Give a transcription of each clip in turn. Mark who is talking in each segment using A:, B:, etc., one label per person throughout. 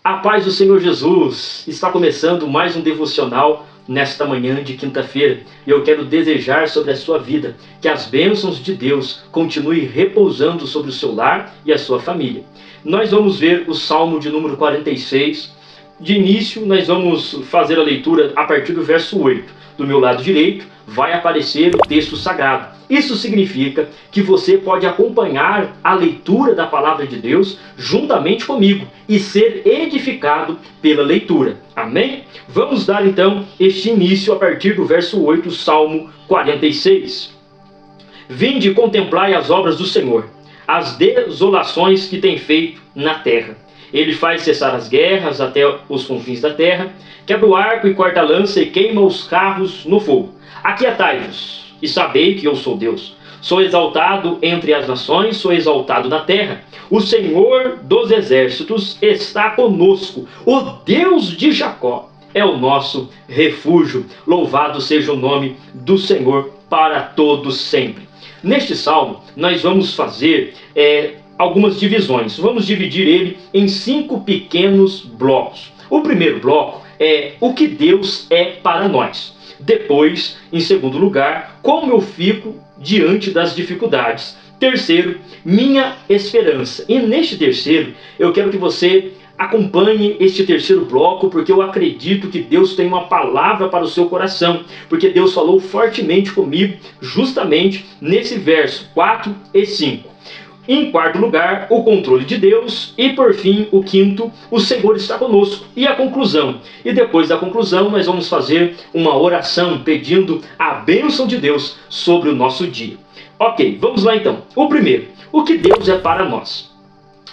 A: A paz do Senhor Jesus. Está começando mais um devocional nesta manhã de quinta-feira. E eu quero desejar sobre a sua vida que as bênçãos de Deus continuem repousando sobre o seu lar e a sua família. Nós vamos ver o Salmo de número 46. De início, nós vamos fazer a leitura a partir do verso 8. Do meu lado direito vai aparecer o texto sagrado. Isso significa que você pode acompanhar a leitura da palavra de Deus juntamente comigo e ser edificado pela leitura. Amém? Vamos dar então este início a partir do verso 8, Salmo 46. Vinde e contemplai as obras do Senhor, as desolações que tem feito na terra. Ele faz cessar as guerras até os confins da terra, quebra o arco e corta a lança e queima os carros no fogo. Aquietai-vos e sabei que eu sou Deus. Sou exaltado entre as nações, sou exaltado na terra. O Senhor dos exércitos está conosco. O Deus de Jacó é o nosso refúgio. Louvado seja o nome do Senhor para todos sempre. Neste salmo, nós vamos fazer algumas divisões. Vamos dividir ele em 5 pequenos blocos. O primeiro bloco é o que Deus é para nós. Depois, em segundo lugar, como eu fico diante das dificuldades. Terceiro, minha esperança. E neste terceiro, eu quero que você acompanhe este terceiro bloco, porque eu acredito que Deus tem uma palavra para o seu coração, porque Deus falou fortemente comigo justamente nesse verso 4 e 5. Em quarto lugar, o controle de Deus. E por fim, o quinto, o Senhor está conosco. E a conclusão. E depois da conclusão, nós vamos fazer uma oração pedindo a bênção de Deus sobre o nosso dia. Ok, vamos lá então. O primeiro, o que Deus é para nós.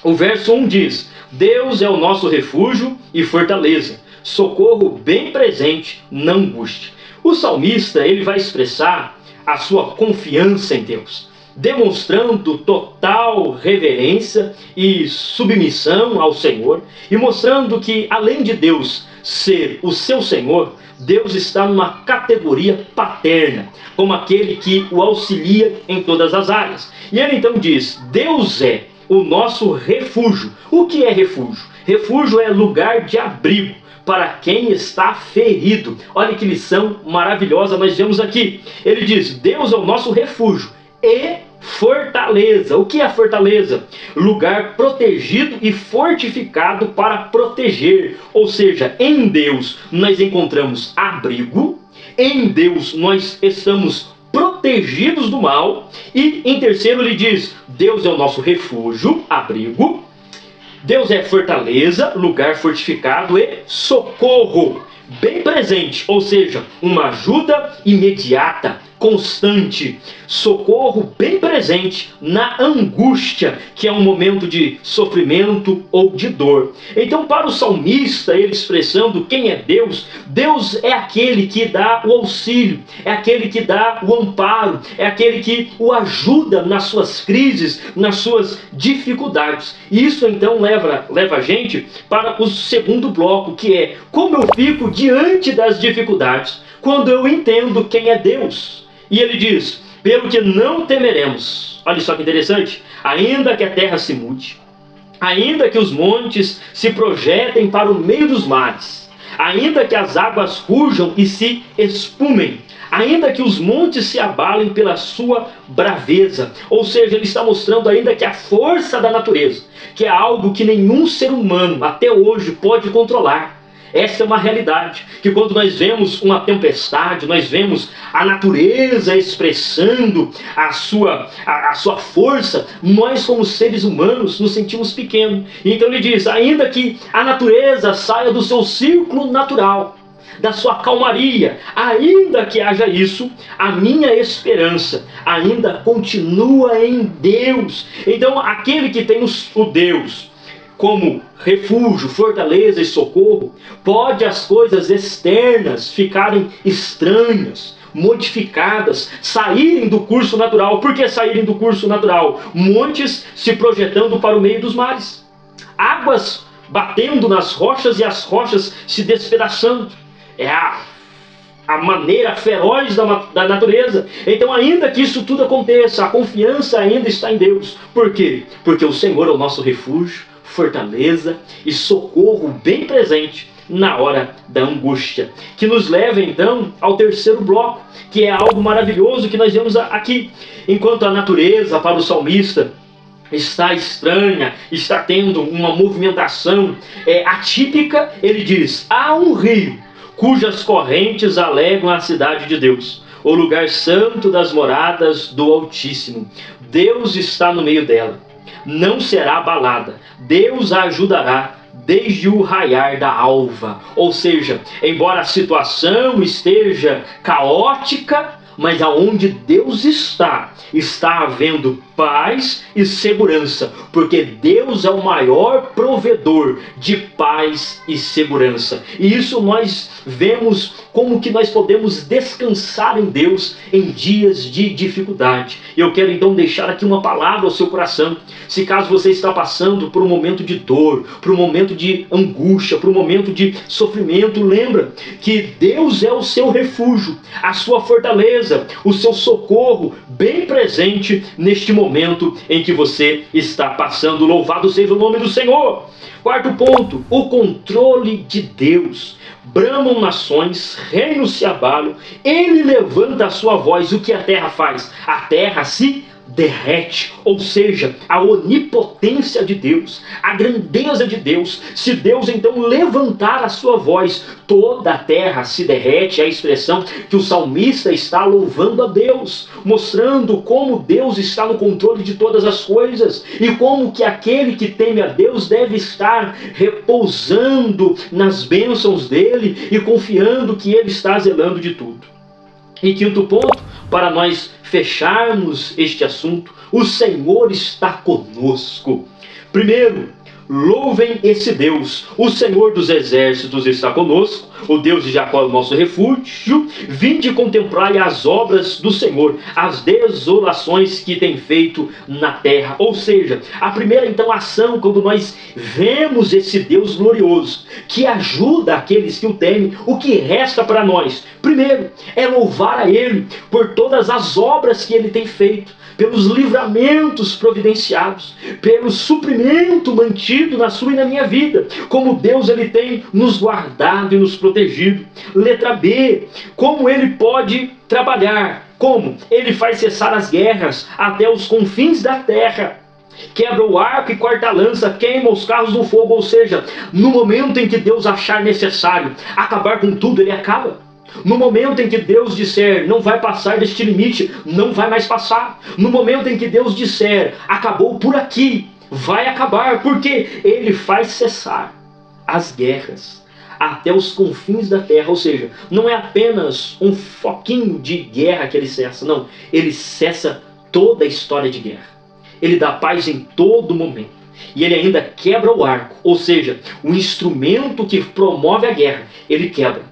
A: O verso 1 diz: Deus é o nosso refúgio e fortaleza, socorro bem presente na angústia. O salmista, ele vai expressar a sua confiança em Deus, demonstrando total reverência e submissão ao Senhor e mostrando que, além de Deus ser o seu Senhor, Deus está numa categoria paterna, como aquele que o auxilia em todas as áreas. E ele então diz: Deus é o nosso refúgio. O que é refúgio? Refúgio é lugar de abrigo para quem está ferido. Olha que lição maravilhosa nós vemos aqui. Ele diz: Deus é o nosso refúgio e fortaleza. O que é fortaleza? Lugar protegido e fortificado para proteger. Ou seja, em Deus nós encontramos abrigo, em Deus nós estamos protegidos do mal. E em terceiro ele diz: Deus é o nosso refúgio, abrigo. Deus é fortaleza, lugar fortificado e socorro bem presente, ou seja, uma ajuda imediata, constante, socorro bem presente na angústia, que é um momento de sofrimento ou de dor. Então, para o salmista, ele expressando quem é Deus, Deus é aquele que dá o auxílio, é aquele que dá o amparo, é aquele que o ajuda nas suas crises, nas suas dificuldades. E isso então leva a gente para o segundo bloco, que é como eu fico diante das dificuldades quando eu entendo quem é Deus. E ele diz: pelo que não temeremos. Olha só que interessante. Ainda que a terra se mude, ainda que os montes se projetem para o meio dos mares, ainda que as águas rujam e se espumem, ainda que os montes se abalem pela sua braveza. Ou seja, ele está mostrando ainda que a força da natureza, que é algo que nenhum ser humano até hoje pode controlar. Essa é uma realidade, que quando nós vemos uma tempestade, nós vemos a natureza expressando a sua força, nós como seres humanos nos sentimos pequenos. Então ele diz: ainda que a natureza saia do seu círculo natural, da sua calmaria, ainda que haja isso, a minha esperança ainda continua em Deus. Então aquele que tem o Deus como refúgio, fortaleza e socorro, pode as coisas externas ficarem estranhas, modificadas, saírem do curso natural. Por que saírem do curso natural? Montes se projetando para o meio dos mares, águas batendo nas rochas e as rochas se despedaçando. É a maneira feroz da natureza. Então, ainda que isso tudo aconteça, a confiança ainda está em Deus. Por quê? Porque o Senhor é o nosso refúgio, fortaleza e socorro bem presente na hora da angústia. Que nos leva então ao terceiro bloco, que é algo maravilhoso que nós vemos aqui. Enquanto a natureza para o salmista está estranha, está tendo uma movimentação atípica, ele diz: há um rio cujas correntes alegram a cidade de Deus, o lugar santo das moradas do Altíssimo. Deus está no meio dela, não será abalada. Deus a ajudará desde o raiar da alva. Ou seja, embora a situação esteja caótica, mas aonde Deus está havendo paz e segurança, porque Deus é o maior provedor de paz e segurança. E isso nós vemos como que nós podemos descansar em Deus em dias de dificuldade. Eu quero então deixar aqui uma palavra ao seu coração. Se caso você está passando por um momento de dor, por um momento de angústia, por um momento de sofrimento, lembra que Deus é o seu refúgio, a sua fortaleza, o seu socorro bem presente neste momento em que você está passando. Louvado seja o nome do Senhor. Quarto ponto, o controle de Deus. Bramam nações, reinos se abalam, ele levanta a sua voz. O que a terra faz? A terra se derrete, ou seja, a onipotência de Deus, a grandeza de Deus. Se Deus então levantar a sua voz, toda a terra se derrete. É a expressão que o salmista está louvando a Deus, mostrando como Deus está no controle de todas as coisas e como que aquele que teme a Deus deve estar repousando nas bênçãos dele e confiando que ele está zelando de tudo. E quinto ponto, para nós fecharmos este assunto, o Senhor está conosco. Primeiro, louvem esse Deus. O Senhor dos exércitos está conosco, o Deus de Jacó é o nosso refúgio. Vinde contemplai as obras do Senhor, as desolações que tem feito na terra. Ou seja, a primeira então ação, quando nós vemos esse Deus glorioso, que ajuda aqueles que o temem, o que resta para nós? Primeiro, é louvar a Ele por todas as obras que Ele tem feito, pelos livramentos providenciados, pelo suprimento mantido na sua e na minha vida, como Deus ele tem nos guardado e nos protegido. Letra B, como Ele pode trabalhar, como Ele faz cessar as guerras até os confins da terra, quebra o arco e corta a lança, queima os carros no fogo. Ou seja, no momento em que Deus achar necessário acabar com tudo, Ele acaba. No momento em que Deus disser, não vai passar deste limite, não vai mais passar. No momento em que Deus disser, acabou por aqui, vai acabar, porque Ele faz cessar as guerras até os confins da terra. Ou seja, não é apenas um foquinho de guerra que Ele cessa, não. Ele cessa toda a história de guerra. Ele dá paz em todo momento. E Ele ainda quebra o arco, ou seja, o instrumento que promove a guerra, Ele quebra.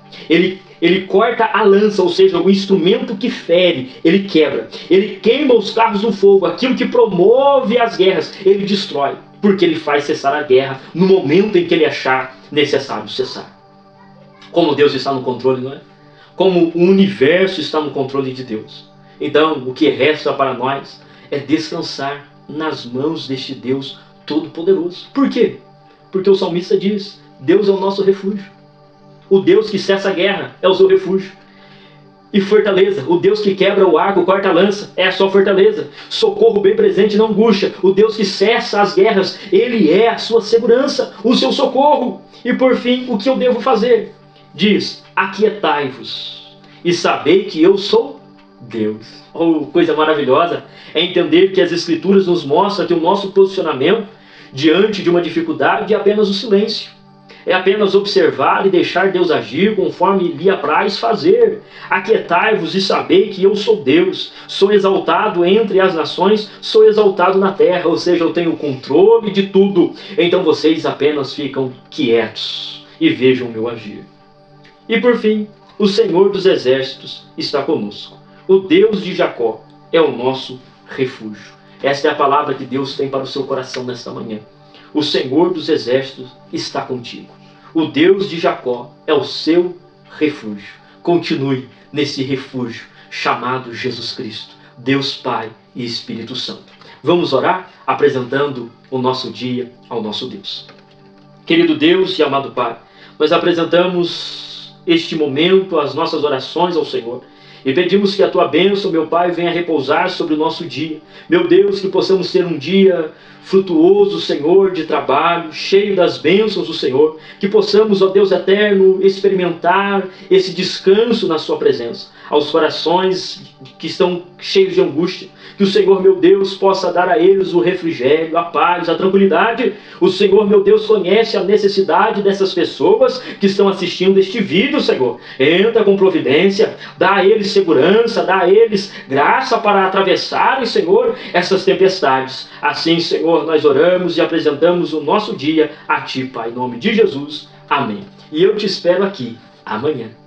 A: Ele corta a lança, ou seja, o instrumento que fere, Ele quebra. Ele queima os carros no fogo, aquilo que promove as guerras, Ele destrói. Porque Ele faz cessar a guerra no momento em que Ele achar necessário cessar. Como Deus está no controle, não é? Como o universo está no controle de Deus. Então, o que resta para nós é descansar nas mãos deste Deus Todo-Poderoso. Por quê? Porque o salmista diz, Deus é o nosso refúgio. O Deus que cessa a guerra é o seu refúgio e fortaleza. O Deus que quebra o arco, corta a lança, é a sua fortaleza. Socorro bem presente na angústia. O Deus que cessa as guerras, Ele é a sua segurança, o seu socorro. E por fim, o que eu devo fazer? Diz, aquietai-vos e sabei que eu sou Deus. Oh, coisa maravilhosa é entender que as Escrituras nos mostram que o nosso posicionamento diante de uma dificuldade é apenas o silêncio. É apenas observar e deixar Deus agir conforme lhe apraz fazer. Aquietai-vos e sabei que eu sou Deus. Sou exaltado entre as nações, sou exaltado na terra. Ou seja, eu tenho o controle de tudo. Então vocês apenas ficam quietos e vejam o meu agir. E por fim, o Senhor dos exércitos está conosco. O Deus de Jacó é o nosso refúgio. Esta é a palavra que Deus tem para o seu coração nesta manhã. O Senhor dos exércitos está contigo. O Deus de Jacó é o seu refúgio. Continue nesse refúgio chamado Jesus Cristo, Deus Pai e Espírito Santo. Vamos orar apresentando o nosso dia ao nosso Deus. Querido Deus e amado Pai, nós apresentamos este momento, as nossas orações ao Senhor. E pedimos que a Tua bênção, meu Pai, venha repousar sobre o nosso dia. Meu Deus, que possamos ter um dia frutuoso, Senhor, de trabalho, cheio das bênçãos do Senhor. Que possamos, ó Deus eterno, experimentar esse descanso na Sua presença. Aos corações que estão cheios de angústia. Que o Senhor, meu Deus, possa dar a eles o refrigério, a paz, a tranquilidade. O Senhor, meu Deus, conhece a necessidade dessas pessoas que estão assistindo este vídeo, Senhor. Entra com providência, dá a eles segurança, dá a eles graça para atravessarem, Senhor, essas tempestades. Assim, Senhor, nós oramos e apresentamos o nosso dia a Ti, Pai, em nome de Jesus. Amém. E eu te espero aqui amanhã.